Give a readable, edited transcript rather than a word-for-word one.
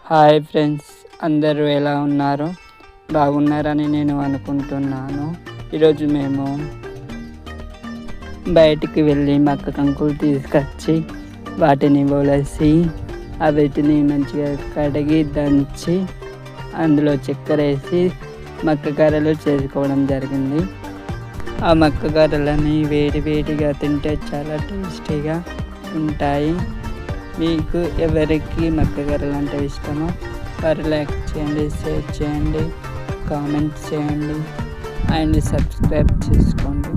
Hi friends, అందరూ ఎలా ఉన్నారు? బాగున్నారని నేను అనుకుంటున్నాను. ఈరోజు మేము బయటికి వెళ్ళి మక్క కంకులు తీసుకొచ్చి వాటిని ఒలిసి వీటిని మంచిగా కడిగి దంచి అందులో చక్కెర వేసి మక్క గారెలు చేసుకోవడం జరిగింది. ఆ మక్క గారెలని వేడిగా తింటే చాలా టేస్టీగా ఉంటాయి. మీకు ఎవరికి మక్క గారెలు అంటే ఇష్టమో వారు లైక్ చేయండి, షేర్ చేయండి, కామెంట్ చేయండి అండ్ సబ్స్క్రైబ్ చేసుకోండి.